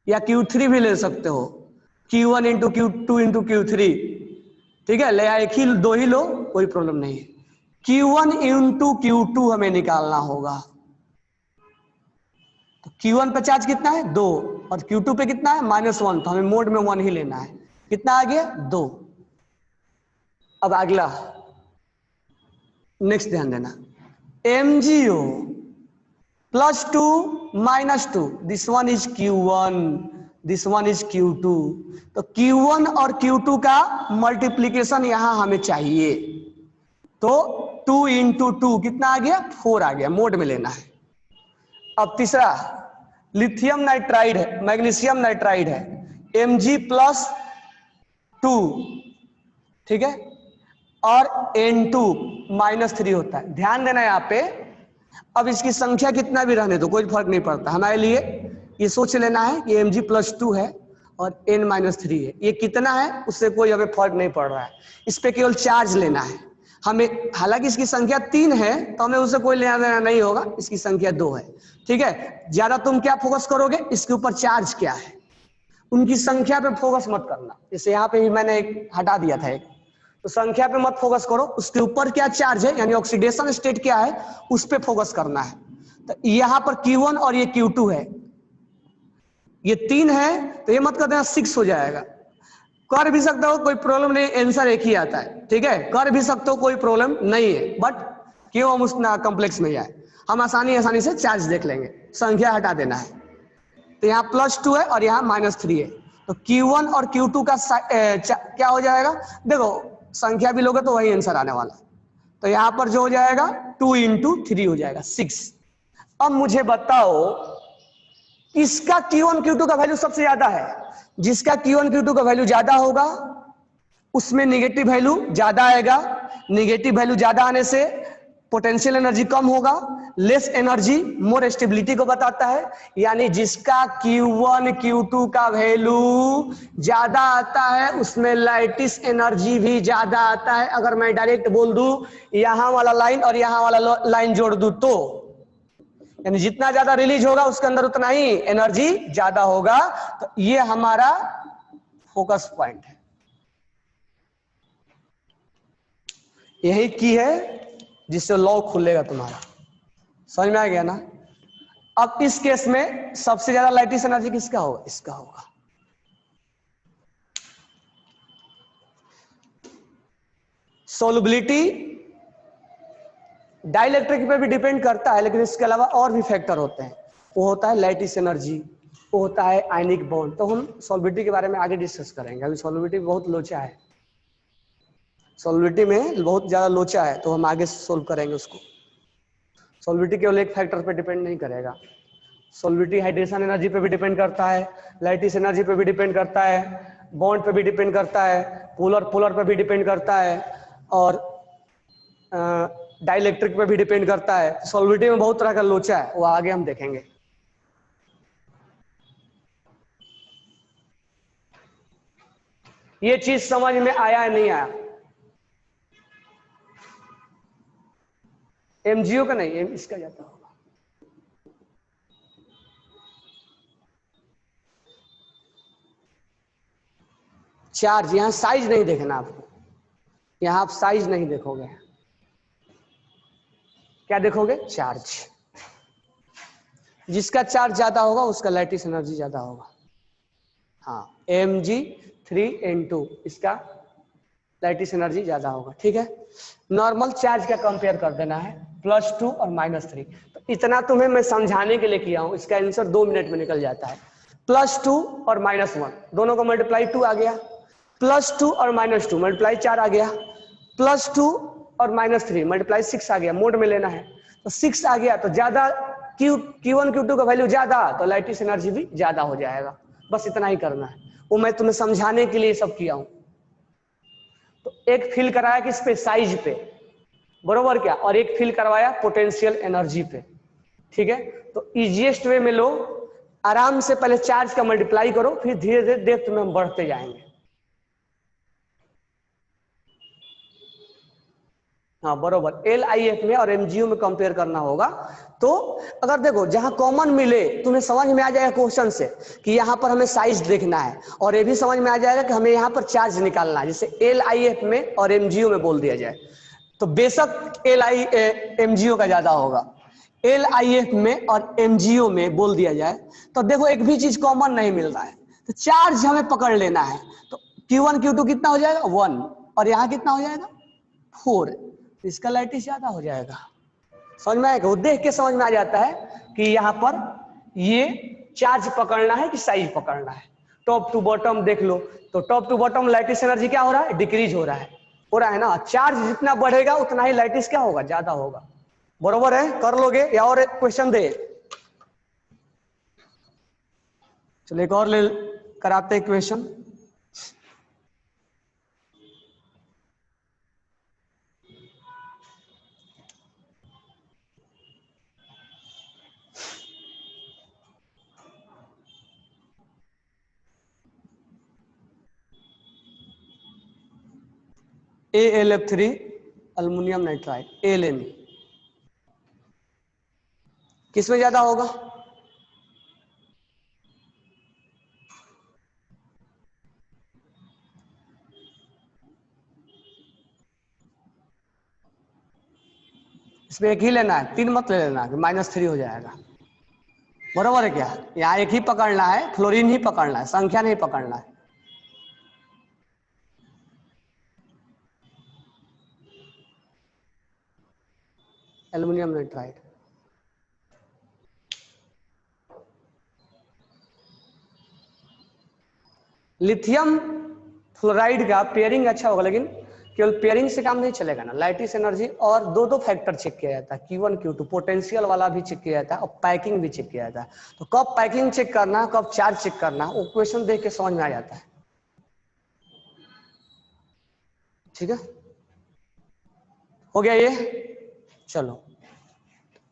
या Q3 भी ले सकते हो, Q1 into Q2 into Q3, ठीक है, ले एक ही दो ही लो, कोई प्रॉब्लम नहीं है। Q1 इंटू Q2 हमें निकालना होगा, तो Q1 पे चार्ज कितना है 2 और Q2 पे कितना है -1, तो हमें मोड में 1 ही लेना है। कितना आ गया 2। अब अगला नेक्स्ट ध्यान देना, MgO +2 -2, this one is Q1, this one is Q2, तो Q1 और Q2 का मल्टीप्लीकेशन यहां हमें चाहिए, तो 2 इंटू 2 कितना आ गया 4 आ गया, मोड में लेना है। अब तीसरा लिथियम नाइट्राइड है, मैग्नीशियम नाइट्राइड है, Mg+2, ठीक है, और N2 -3 होता है। ध्यान देना यहाँ पे, अब इसकी संख्या कितना भी रहने दो कोई फर्क नहीं पड़ता, हमारे लिए ये सोच लेना है कि Mg+2 है और N-3 है, ये कितना है उससे कोई हमें फर्क नहीं पड़ रहा है, इस पे केवल चार्ज लेना है हमें। हालांकि इसकी संख्या 3 है तो हमें उससे कोई लेना देना नहीं होगा, इसकी संख्या 2 है, ठीक है। ज्यादा तुम क्या फोकस करोगे, इसके ऊपर चार्ज क्या है, उनकी संख्या पे फोकस मत करना। जैसे यहाँ पे भी मैंने एक हटा दिया था एक, तो संख्या पे मत फोकस करो, उसके ऊपर क्या चार्ज है यानी ऑक्सीडेशन स्टेट क्या है उस पे फोकस करना है। तो यहाँ पर Q1 और ये Q2 है, ये 3 है तो ये मत कर देना 6 हो जाएगा। कर भी सकते हो कोई प्रॉब्लम नहीं, आंसर एक ही आता है, ठीक है, कर भी सकते हो कोई प्रॉब्लम नहीं है, बट क्यों हम उस कॉम्प्लेक्स में जाए, हम आसानी से चार्ज देख लेंगे, संख्या हटा देना है। तो यहाँ +2 है और यहाँ -3 है, तो Q1 और Q2 का क्या हो जाएगा, देखो संख्या भी लोगे तो वही आंसर आने वाला, तो यहाँ पर जो हो जाएगा 2 इंटू 3 हो जाएगा 6। अब मुझे बताओ किसका Q1 Q2 का वैल्यू सबसे ज्यादा है, जिसका Q1 Q2 का वैल्यू ज्यादा होगा उसमें निगेटिव वैल्यू ज्यादा आएगा, निगेटिव वैल्यू ज्यादा आने से पोटेंशियल एनर्जी कम होगा, लेस एनर्जी मोर स्टेबिलिटी को बताता है, यानी जिसका Q1 Q2 का वैल्यू ज्यादा आता है उसमें लैटिस एनर्जी भी ज्यादा आता है। अगर मैं डायरेक्ट बोल दूं यहां वाला लाइन और यहां वाला लाइन जोड़ दूं तो यानी जितना ज्यादा रिलीज होगा उसके अंदर उतना ही एनर्जी ज्यादा होगा, तो ये हमारा फोकस पॉइंट है, यही की है जिससे लॉ खुलेगा तुम्हारा। समझ में आ गया ना। अब इस केस में सबसे ज्यादा लैटिस एनर्जी किसका होगा, इसका होगा। सोलबिलिटी डाइलेक्ट्रिक पे भी डिपेंड करता है, लेकिन इसके अलावा और भी फैक्टर होते हैं, वो होता है लैटिस एनर्जी, वो होता है आयनिक बॉन्ड। तो हम सोलबिलिटी के बारे में आगे डिस्कस करेंगे, अभी सोलबिलिटी बहुत लोचा है, सोलबिलिटी में बहुत ज्यादा लोचा है, तो हम आगे सोल्व करेंगे उसको। सोलबिलिटी केवल एक फैक्टर पे डिपेंड नहीं करेगा, सोलबिलिटी हाइड्रेशन एनर्जी पे भी डिपेंड करता है, लैटिस एनर्जी पे भी डिपेंड करता है, बॉन्ड पे भी डिपेंड करता है, पोलर पे भी डिपेंड करता है, और डाइलेक्ट्रिक पे भी डिपेंड करता है। सोलबिलिटी में बहुत तरह का लोचा है, वो आगे हम देखेंगे। ये चीज समझ में आया है नहीं आया, MgO का नहीं, इसका जाता होगा। चार्ज, यहां साइज नहीं देखना आपको, यहां आप साइज नहीं देखोगे, क्या देखोगे, चार्ज। जिसका चार्ज ज्यादा होगा उसका लैटिस एनर्जी ज्यादा होगा। हाँ, Mg3N2 इसका लैटिस एनर्जी ज्यादा होगा, ठीक है। नॉर्मल चार्ज का कंपेयर कर देना है, +2 और -3। तो इतना तुम्हें मैं समझाने के लिए किया हूं, इसका आंसर 2 मिनट में निकल जाता है। +2 और -1 दोनों का मल्टीप्लाई 2 आ गया, +2 और -2 मल्टीप्लाई 4 आ गया, +2 और -3 मल्टीप्लाई 6 आ गया, मोड में लेना है, तो 6 आ गया, तो ज्यादा Q1 Q2 का वैल्यू ज्यादा तो लैटिस एनर्जी भी ज्यादा हो जाएगा, बस इतना ही करना है, वो मैं तुम्हें समझाने के लिए सब किया हूं। तो एक फील कराया किस पे, साइज पे, बरोबर क्या, और एक फील करवाया पोटेंशियल एनर्जी पे, ठीक है। तो इजीएस्ट वे में लो, आराम से पहले चार्ज का मल्टीप्लाई करो, फिर धीरे धीरे डेप्थ में हम बढ़ते जाएंगे। हाँ बरोबर, LIF में और MgO में कंपेयर करना होगा। तो अगर देखो जहां कॉमन मिले तुम्हें समझ में आ जाएगा क्वेश्चन से कि यहाँ पर हमें साइज देखना है, और ये भी समझ में आ जाएगा कि हमें यहाँ पर चार्ज निकालना है, जैसे LIF में और MgO में बोल दिया जाए तो बेशक MgO का ज्यादा होगा। LIF में और MgO में बोल दिया जाए तो देखो एक भी चीज कॉमन नहीं मिल रहा है, तो चार्ज हमें पकड़ लेना है। तो Q1 Q2 कितना हो जाएगा 1, और यहाँ कितना हो जाएगा 4, इसका लाइटिस ज्यादा हो जाएगा। समझ में आएगा, वो देख के समझ में आ जाता है कि यहाँ पर ये चार्ज पकड़ना है कि साइज पकड़ना है। टॉप टू बॉटम देख लो, तो टॉप टू बॉटम लाइटिस एनर्जी क्या हो रहा है, डिक्रीज हो रहा है ना। चार्ज जितना बढ़ेगा उतना ही लाइटिस क्या होगा, ज्यादा होगा। बरोबर है, कर लोगे या और एक क्वेश्चन दे? चलो एक और ले कराते हैं question. AlF3 aluminium nitride ALN किसमें ज्यादा होगा? इसमें एक ही लेना है, 3 मत ले लेना कि -3 हो जाएगा। बरोबर है क्या? यहाँ एक ही पकड़ना है, फ्लोरीन ही पकड़ना है, संख्या नहीं पकड़ना है। एल्युमिनियम नाइट्राइड लिथियम फ्लोराइड का पेयरिंग अच्छा होगा, लेकिन केवल पेयरिंग से काम नहीं चलेगा ना। लाइटिस एनर्जी और दो फैक्टर चेक किया जाता है, Q1 Q2 पोटेंशियल वाला भी चेक किया जाता है और पैकिंग भी चेक किया जाता है। तो कब पैकिंग चेक करना, कब चार्ज चेक करना, वो क्वेश्चन देख के समझ में आ जाता है। ठीक है, हो गया ये। चलो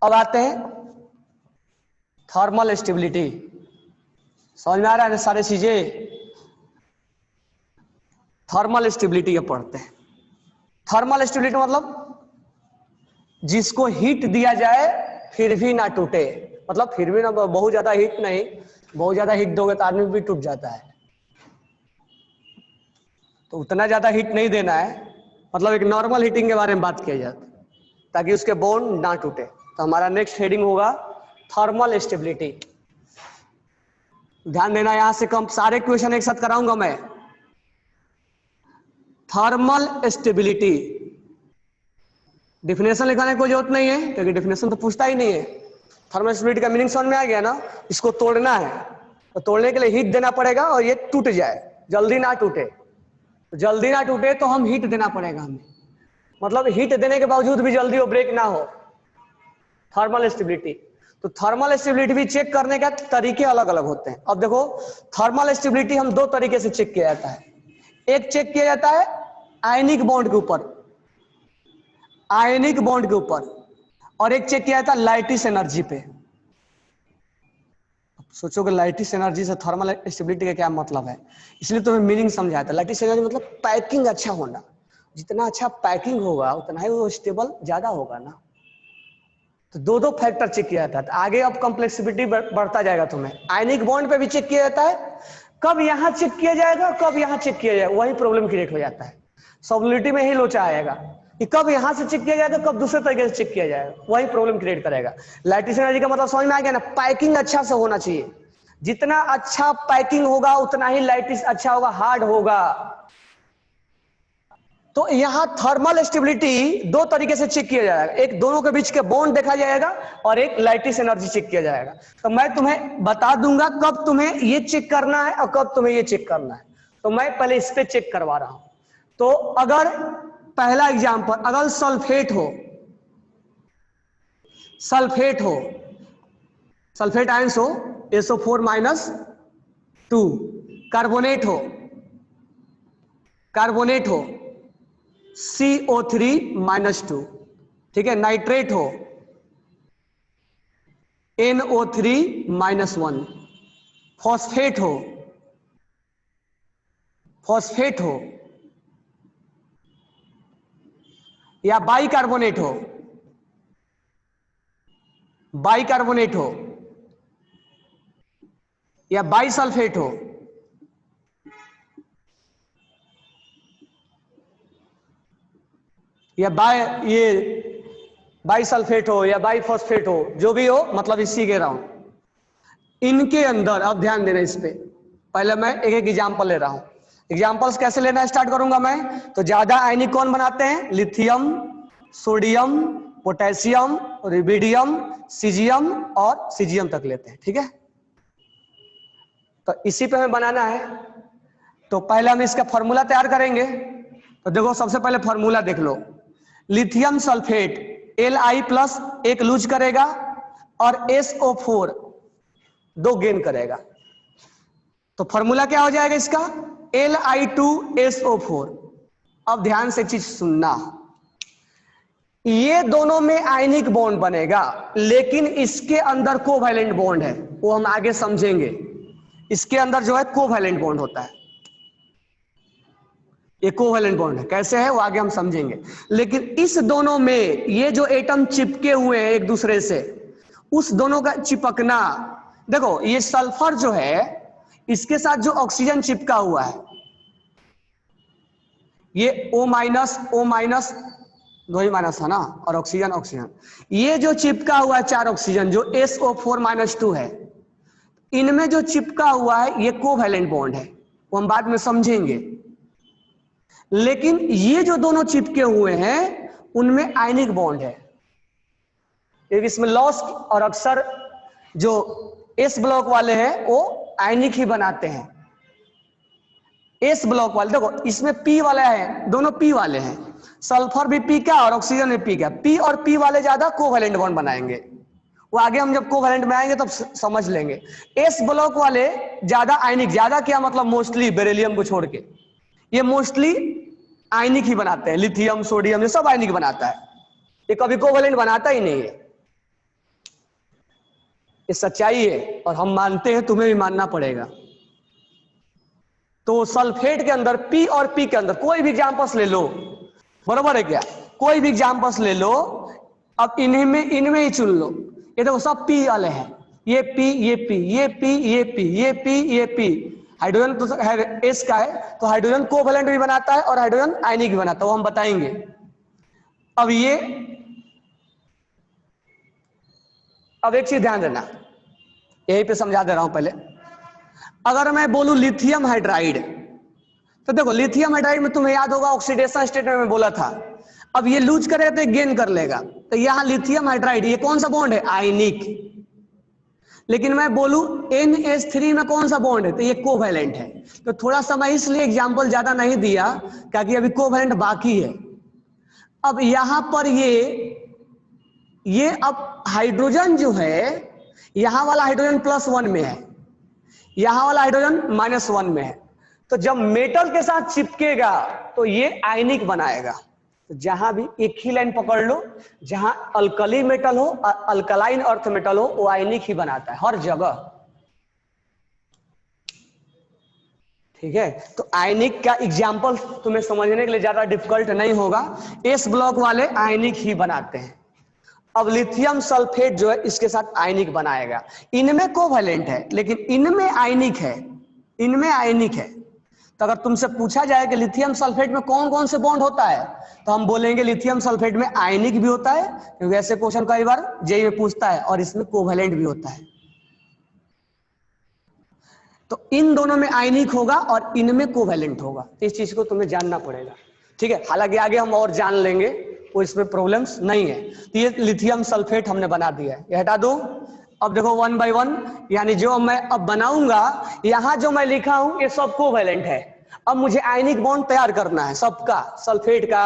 अब आते हैं थर्मल स्टेबिलिटी। समझ में आ रहा है ना सारी चीजें? थर्मल स्टेबिलिटी अब पढ़ते हैं। थर्मल स्टेबिलिटी मतलब जिसको हीट दिया जाए फिर भी ना टूटे, मतलब फिर भी ना, बहुत ज्यादा हीट नहीं, बहुत ज्यादा हीट दोगे तो आदमी भी टूट जाता है, तो उतना ज्यादा हीट नहीं देना है। मतलब एक नॉर्मल हीटिंग के बारे में बात किया जाए ताकि उसके बॉन्ड ना टूटे। तो हमारा नेक्स्ट हेडिंग होगा थर्मल स्टेबिलिटी। ध्यान देना, यहां से कम सारे क्वेश्चन एक साथ कराऊंगा मैं। थर्मल स्टेबिलिटी डिफिनेशन लिखाने की कोई जरूरत नहीं है, क्योंकि डिफिनेशन तो पूछता ही नहीं है। थर्मल स्टेबिलिटी का मीनिंग समझ में आ गया ना? इसको तोड़ना है, तो तोड़ने के लिए हीट देना पड़ेगा और ये टूट जाए, जल्दी ना टूटे। तो जल्दी ना टूटे तो हम हीट देना पड़ेगा हमें, मतलब हीट देने के बावजूद भी जल्दी वो ब्रेक ना हो। थर्मल स्टेबिलिटी, तो थर्मल स्टेबिलिटी भी चेक करने का तरीके अलग अलग होते हैं। अब देखो, थर्मल स्टेबिलिटी हम दो तरीके से चेक किया जाता है। एक चेक किया जाता है आयनिक बॉन्ड के ऊपर, आयनिक बॉन्ड के ऊपर, और एक चेक किया जाता है लाइटिस एनर्जी पे। सोचो कि लाइटिस एनर्जी से थर्मल स्टेबिलिटी का क्या मतलब है, इसलिए तुम्हें मीनिंग समझाया था। लाइटिस एनर्जी मतलब पैकिंग अच्छा होना, जितना अच्छा पैकिंग होगा उतना ही वो स्टेबल ज्यादा होगा ना। तो दो फैक्टर चेक किया जाता है। तो आगे अब कॉम्प्लेक्सिटी बढ़ता जाएगा तुम्हें। आयनिक बॉन्ड पे भी चेक किया जाता है, कब यहां चेक किया जाएगा कब यहां चेक किया जाएगा, वही प्रॉब्लम क्रिएट हो जाता है। सॉल्युबिलिटी में ही लोचा आएगा कि कब यहां से चेक किया जाएगा कब दूसरे तरीके से चेक किया जाएगा, वही प्रॉब्लम क्रिएट करेगा। लाइटिस एनर्जी का मतलब समझ में आ गया ना? पैकिंग अच्छा से होना चाहिए, जितना अच्छा पैकिंग होगा उतना ही लाइटिस अच्छा होगा, हार्ड होगा। तो यहां थर्मल स्टेबिलिटी दो तरीके से चेक किया जाएगा, एक दोनों के बीच के बॉन्ड देखा जाएगा और एक लाइटिस एनर्जी चेक किया जाएगा। तो मैं तुम्हें बता दूंगा कब तुम्हें ये चेक करना है और कब तुम्हें ये चेक करना है। तो मैं पहले इस पे चेक करवा रहा हूं। तो अगर पहला एग्जांपल, अगर सल्फेट हो, सल्फेट हो, सल्फेट आयंस हो, SO4-2, कार्बोनेट हो, कार्बोनेट हो, CO3-2, ठीक है, नाइट्रेट हो, NO3-1, फॉस्फेट हो, फॉस्फेट हो, या बाइकार्बोनेट हो, बाइकार्बोनेट हो, या बाइसल्फेट हो, या बाइसल्फेट हो या बाइफॉस्फेट हो, जो भी हो, मतलब इसी कह रहा हूं। इनके अंदर अब ध्यान देना इस पे, पहले मैं एक एक एग्जांपल ले रहा हूं। एग्जांपल्स कैसे लेना स्टार्ट करूंगा मैं, तो ज्यादा आयनिक कौन बनाते हैं, lithium, sodium, potassium, rubidium, caesium और सीजियम तक लेते हैं, ठीक है। तो इसी पे हमें बनाना है। तो पहले हम इसका फॉर्मूला तैयार करेंगे। तो देखो सबसे पहले फॉर्मूला देख लो, लिथियम सल्फेट Li प्लस एक लूज करेगा और SO4 दो गेन करेगा। तो फॉर्मूला क्या हो जाएगा इसका, Li2SO4। अब ध्यान से एक चीज सुनना, ये दोनों में आयनिक बॉन्ड बनेगा, लेकिन इसके अंदर कोवैलेंट बॉन्ड है, वो हम आगे समझेंगे। इसके अंदर जो है कोवैलेंट बॉन्ड होता है, ये कोवैलेंट बॉन्ड है, कैसे है वो आगे हम समझेंगे। लेकिन इस दोनों में ये जो एटम चिपके हुए हैं एक दूसरे से, उस दोनों का चिपकना, देखो ये सल्फर जो है इसके साथ जो ऑक्सीजन चिपका हुआ है, ये O माइनस दो ही माइनस है ना, और ऑक्सीजन ऑक्सीजन, ये जो चिपका हुआ है चार ऑक्सीजन जो SO4-2 है, इनमें जो चिपका हुआ है ये कोवैलेंट बॉन्ड है, वो हम बाद में समझेंगे। लेकिन ये जो दोनों चिपके हुए हैं उनमें आयनिक बॉन्ड है, क्योंकि इसमें लॉस, और अक्सर जो एस ब्लॉक वाले हैं वो आयनिक ही बनाते हैं। एस ब्लॉक वाले देखो इसमें पी वाला है, दोनों पी वाले हैं, सल्फर भी पी का और ऑक्सीजन भी पी का, पी और पी वाले ज्यादा कोवैलेंट बॉन्ड बनाएंगे, वो आगे हम जब कोवैलेंट में आएंगे तब समझ लेंगे। एस ब्लॉक वाले ज्यादा आयनिक, ज्यादा क्या मतलब मोस्टली बेरिलियम को छोड़ के ये मोस्टली आयनिक ही बनाते हैं, लिथियम सोडियम ये सब आयनिक बनाता है, ये कभी कोवैलेंट बनाता ही नहीं है। ये सच्चाई है और हम मानते हैं, तुम्हें भी मानना पड़ेगा। तो सल्फेट के अंदर पी और पी के अंदर कोई भी एग्जांपल्स ले लो, बरोबर है क्या, कोई भी एग्जांपल्स ले लो, अब इनमें ही चुन लो। ये देखो सब पी वाले हैं, ये पी ये पी ये पी ये पी ये पी ये पी, हाइड्रोजन तो है एस का है, तो हाइड्रोजन कोवैलेंट भी बनाता है और हाइड्रोजन आयनिक भी बनाता है, वो हम बताएंगे। अब एक चीज ध्यान देना, यहीं पे समझा दे रहा हूं पहले। अगर मैं बोलूं लिथियम हाइड्राइड, तो देखो लिथियम हाइड्राइड में तुम्हें याद होगा ऑक्सीडेशन स्टेट में बोला था, अब ये लूज करेगा तो गेन कर लेगा, तो यहां लिथियम हाइड्राइड ये कौन सा बॉन्ड है, आयनिक। लेकिन मैं बोलूं NH3 में कौन सा बॉन्ड है, तो ये कोवैलेंट है। तो थोड़ा सा मैं इसलिए एग्जांपल ज्यादा नहीं दिया क्योंकि अभी कोवैलेंट बाकी है। अब यहां पर ये अब हाइड्रोजन जो है, यहां वाला हाइड्रोजन +1 में है, यहां वाला हाइड्रोजन -1 में है, तो जब मेटल के साथ चिपकेगा तो ये आयनिक बनाएगा। तो जहां भी एक ही लाइन पकड़ लो, जहां अल्कली मेटल हो, अल्कलाइन अर्थ मेटल हो, वो आयनिक ही बनाता है हर जगह, ठीक है। तो आयनिक का एग्जाम्पल तुम्हें समझने के लिए ज्यादा डिफिकल्ट नहीं होगा, एस ब्लॉक वाले आयनिक ही बनाते हैं। अब लिथियम सल्फेट जो है इसके साथ आयनिक बनाएगा, इनमें कोवैलेंट है लेकिन इनमें आयनिक है, इनमें आयनिक है। तो अगर तुमसे पूछा जाए कि लिथियम सल्फेट में कौन कौन से बॉन्ड होता है, तो हम बोलेंगे लिथियम सल्फेट में आयनिक भी होता है, क्योंकि ऐसे क्वेश्चन कई बार जेईई में पूछता है, और इसमें कोवैलेंट भी होता है। तो इन दोनों में आयनिक होगा और इनमें कोवैलेंट होगा, इस चीज को तुम्हें जानना पड़ेगा, ठीक है। हालांकि आगे हम और जान लेंगे, वो इसमें प्रॉब्लम्स नहीं है। तो ये लिथियम सल्फेट हमने बना दिया है, ये हटा दो। अब देखो 1 बाय 1, यानी जो मैं अब बनाऊंगा, यहां जो मैं लिखा हूं ये सब कोवैलेंट है। अब मुझे आयनिक बॉन्ड तैयार करना है सबका, सल्फेट का,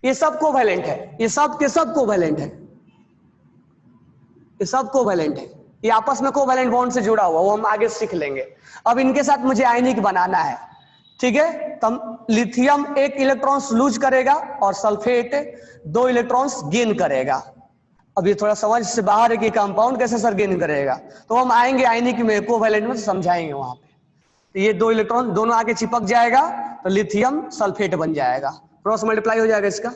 ये सब कोवैलेंट है, ये सब के सब कोवैलेंट है, ये सब कोवैलेंट है, ये आपस में कोवैलेंट बॉन्ड से जुड़ा हुआ, वो हम आगे सीख लेंगे। अब इनके साथ मुझे आयनिक बनाना है, ठीक है। तो लिथियम 1 इलेक्ट्रॉन्स लूज करेगा और सल्फेट 2 इलेक्ट्रॉन्स गेन करेगा। अब ये थोड़ा समझ से बाहर है कि कंपाउंड कैसे सर गेन करेगा, तो हम आएंगे आयनिक में, कोवैलेंट में, समझाएंगे वहां पे। तो ये 2 इलेक्ट्रॉन दोनों आगे चिपक जाएगा तो लिथियम सल्फेट बन जाएगा, क्रॉस मल्टीप्लाई हो जाएगा इसका,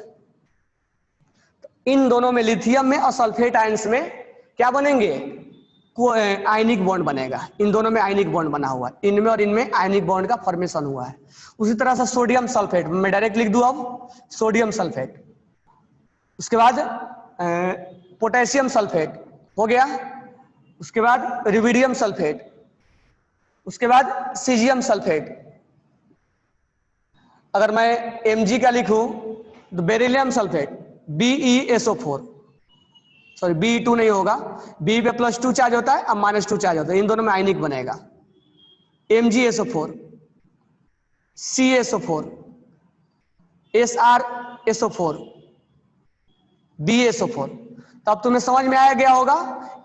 इन दोनों में, लिथियम में और सल्फेट आयंस में क्या बनेंगे, आयनिक बॉन्ड बनेगा। इन दोनों में आयनिक बॉन्ड बना हुआ है, इनमें और इनमें आयनिक बॉन्ड का फॉर्मेशन हुआ है। उसी तरह से सोडियम सल्फेट, मैं डायरेक्ट लिख दूं अब सोडियम सल्फेट। उसके बाद पोटेशियम सल्फेट हो गया, उसके बाद रुबिडियम सल्फेट, उसके बाद सीजियम सल्फेट। अगर मैं Mg का लिखूं तो beryllium sulphate BeSO4, sorry Be2 नहीं होगा, बी पे +2 चार्ज होता है, अब -2 चार्ज होता है, इन दोनों में आयनिक बनेगा। MgSO4, CSO4, SrSO4, BeSO4। तो अब तुम्हें समझ में आया गया होगा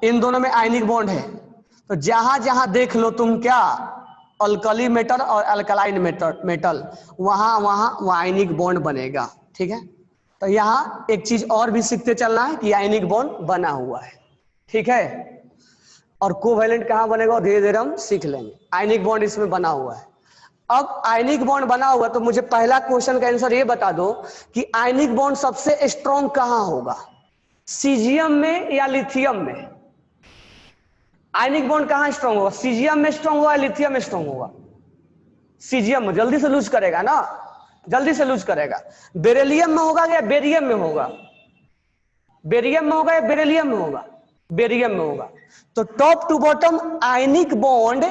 इन दोनों में आयनिक बॉन्ड है। तो जहां जहां देख लो तुम क्या, अल्कली मेटल और अल्कलाइन मेटल, वहां वहां आयनिक बॉन्ड बनेगा। ठीक है, तो यहाँ एक चीज और भी सीखते चलना है कि आयनिक बॉन्ड बना हुआ है। ठीक है, और कोवैलेंट कहाँ बनेगा और धीरे धीरे हम सीख लेंगे। आयनिक बॉन्ड इसमें बना हुआ है। अब आयनिक बॉन्ड बना हुआ, तो मुझे पहला क्वेश्चन का आंसर ये बता दो कि आयनिक बॉन्ड सबसे स्ट्रॉन्ग कहाँ होगा, सीजियम में या लिथियम में? आयनिक बॉन्ड कहाँ स्ट्रॉन्ग होगा, सीजियम में स्ट्रॉन्ग होगा, लिथियम में स्ट्रॉन्ग होगा? सीजियम में, जल्दी से लूज करेगा ना, जल्दी से लूज करेगा। बेरिलियम में होगा या बेरियम में होगा? बेरियम में होगा या बेरिलियम में होगा? बेरियम में होगा। तो top to bottom ionic bond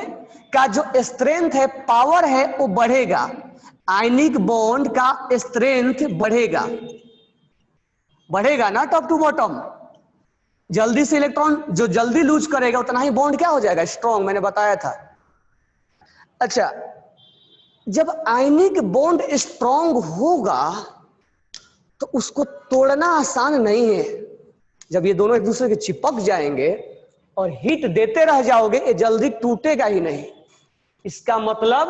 का जो स्ट्रेंथ है, पावर है, वो बढ़ेगा। आयनिक बॉन्ड का स्ट्रेंथ बढ़ेगा, बढ़ेगा ना टॉप टू बॉटम। जल्दी से इलेक्ट्रॉन जो जल्दी लूज करेगा उतना ही बॉन्ड क्या हो जाएगा, स्ट्रॉन्ग, मैंने बताया था। अच्छा, जब आयनिक बॉन्ड स्ट्रॉन्ग होगा तो उसको तोड़ना आसान नहीं है। जब ये दोनों एक दूसरे के चिपक जाएंगे और हीट देते रह जाओगे, ये जल्दी टूटेगा ही नहीं। इसका मतलब,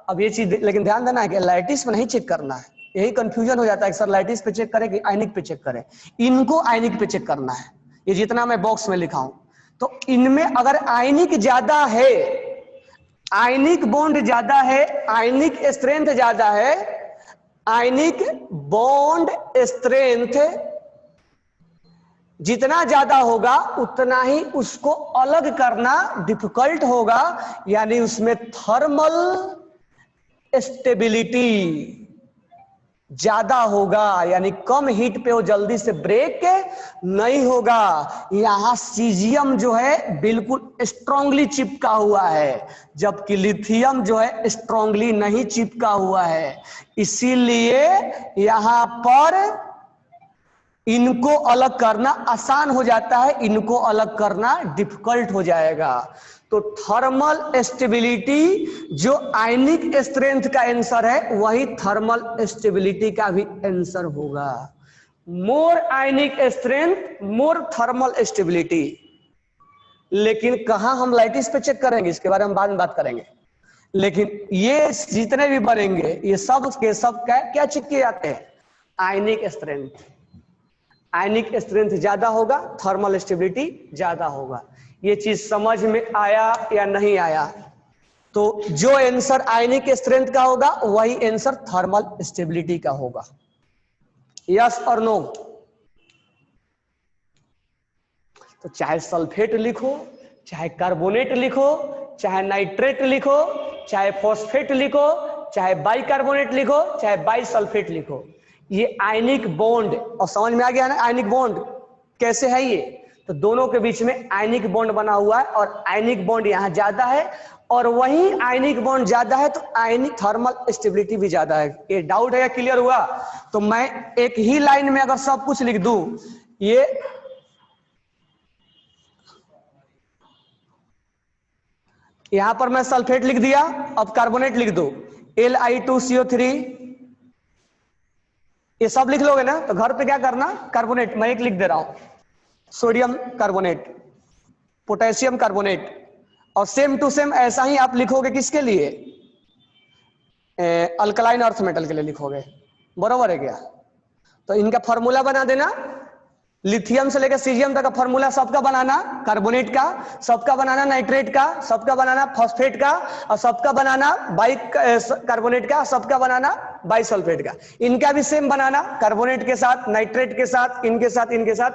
अब ये चीज लेकिन ध्यान देना है कि लैटिस पे नहीं चेक करना है, यही कंफ्यूजन हो जाता है कि सर लैटिस पे चेक करें कि आयनिक पे चेक करें। इनको आयनिक पे चेक करना है, ये जितना मैं बॉक्स में लिखा हूं। तो इनमें अगर आयनिक ज्यादा है, आयनिक बॉन्ड ज्यादा है, आयनिक स्ट्रेंथ ज्यादा है, आयनिक बॉन्ड स्ट्रेंथ जितना ज्यादा होगा उतना ही उसको अलग करना डिफिकल्ट होगा, यानी उसमें थर्मल स्टेबिलिटी ज्यादा होगा, यानी कम हीट पे वो जल्दी से ब्रेक नहीं होगा। यहां सीजियम जो है बिल्कुल स्ट्रांगली चिपका हुआ है, जबकि लिथियम जो है स्ट्रांगली नहीं चिपका हुआ है। इसीलिए यहां पर इनको अलग करना आसान हो जाता है, इनको अलग करना डिफिकल्ट हो जाएगा। तो थर्मल स्टेबिलिटी जो आयनिक स्ट्रेंथ का आंसर है, वही थर्मल स्टेबिलिटी का भी आंसर होगा। मोर आयनिक स्ट्रेंथ, मोर थर्मल स्टेबिलिटी। लेकिन कहां हम लैटिस पे चेक करेंगे, इसके बारे में बाद में बात करेंगे। लेकिन ये जितने भी बनेंगे, ये सब के सब क्या चेक किए जाते हैं, आयनिक स्ट्रेंथ। आयनिक स्ट्रेंथ ज्यादा होगा, थर्मल स्टेबिलिटी ज्यादा होगा। ये चीज समझ में आया या नहीं आया? तो जो आंसर आयनिक स्ट्रेंथ का होगा वही आंसर थर्मल स्टेबिलिटी का होगा। यस और नो? तो चाहे सल्फेट लिखो, चाहे कार्बोनेट लिखो, चाहे नाइट्रेट लिखो, चाहे फॉस्फेट लिखो, चाहे बाइकार्बोनेट लिखो, चाहे बाइसल्फेट लिखो, ये आयनिक बॉन्ड, और समझ में आ गया ना आयनिक बॉन्ड कैसे है ये? तो दोनों के बीच में आयनिक बॉन्ड बना हुआ है, और आयनिक बॉन्ड यहां ज्यादा है, और वही आयनिक बॉन्ड ज्यादा है तो आयनिक थर्मल स्टेबिलिटी भी ज्यादा है। ये डाउट है या क्लियर हुआ? तो मैं एक ही लाइन में अगर सब कुछ लिख दूं, ये यहां पर मैं सल्फेट लिख दिया, अब कार्बोनेट लिख दो Li2CO3, ये सब लिख लोगे ना? तो घर पे क्या करना, कार्बोनेट मैं एक लिख दे रहा हूं, सोडियम कार्बोनेट, पोटेशियम कार्बोनेट, और सेम टू सेम ऐसा ही आप लिखोगे किसके लिए, अल्कलाइन अर्थ मेटल के लिए लिखोगे, बराबर है क्या? तो इनका फॉर्मूला बना देना, लिथियम से लेकर सीजियम तक का फॉर्मूला सबका बनाना कार्बोनेट का, सबका बनाना नाइट्रेट का, सबका बनाना फॉस्फेट का, और सबका बनाना बाई कार्बोनेट का, सबका बनाना बाई सल्फेट का। इनका भी सेम बनाना कार्बोनेट के साथ, नाइट्रेट के साथ, इनके साथ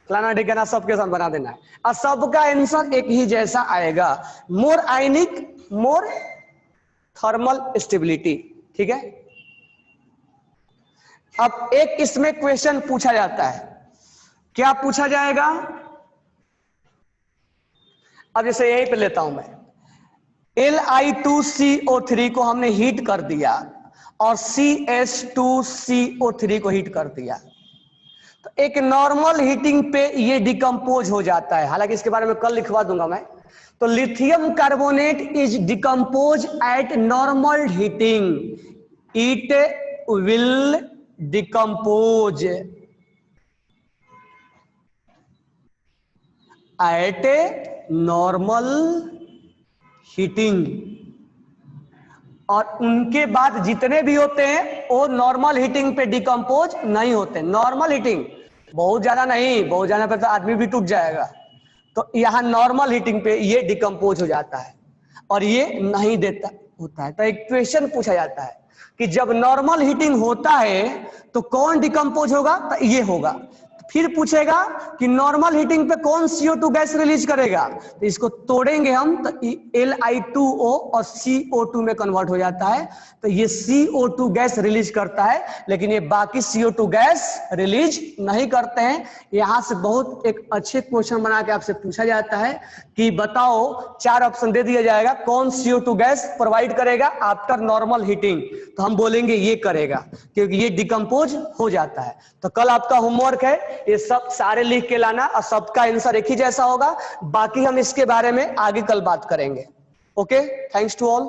फलाना ठिकाना सबके साथ बना देना है, और सबका आंसर एक ही जैसा आएगा, मोर आयनिक मोर थर्मल स्टेबिलिटी। ठीक है। अब एक इसमें क्वेश्चन पूछा जाता है, क्या पूछा जाएगा? अब जैसे यहीं पे लेता हूं मैं, Li2CO3 को हमने हीट कर दिया और CH2CO3 को हीट कर दिया, तो एक नॉर्मल हीटिंग पे ये डिकम्पोज हो जाता है। हालांकि इसके बारे में कल लिखवा दूंगा मैं। तो lithium carbonate is decompose at normal heating, it will decompose at a normal heating, और उनके बाद जितने भी होते हैं वो नॉर्मल हीटिंग पे डिकम्पोज नहीं होते। नॉर्मल हीटिंग, बहुत ज्यादा नहीं, बहुत ज्यादा पे तो आदमी भी टूट जाएगा। तो यहां नॉर्मल हीटिंग पे ये डिकम्पोज हो जाता है और ये नहीं देता होता है। तो एक क्वेश्चन पूछा जाता है कि जब नॉर्मल हीटिंग होता है तो कौन डिकम्पोज होगा? तो ये होगा। फिर पूछेगा कि नॉर्मल हीटिंग पे कौन CO2 गैस रिलीज करेगा, तो इसको तोड़ेंगे हम तो Li2O और CO2 में कन्वर्ट हो जाता है। तो ये CO2 गैस रिलीज करता है, लेकिन ये बाकी CO2 गैस रिलीज नहीं करते हैं। यहां से बहुत एक अच्छे क्वेश्चन बना के आपसे पूछा जाता है कि बताओ, 4 ऑप्शन दे दिया जाएगा, कौन CO2 गैस प्रोवाइड करेगा आफ्टर नॉर्मल हीटिंग? तो हम बोलेंगे ये करेगा, क्योंकि ये डिकम्पोज हो जाता है। तो कल आपका होमवर्क है ये सब सारे लिख के लाना, और सबका आंसर एक ही जैसा होगा। बाकी हम इसके बारे में आगे कल बात करेंगे। Okay, thanks to all.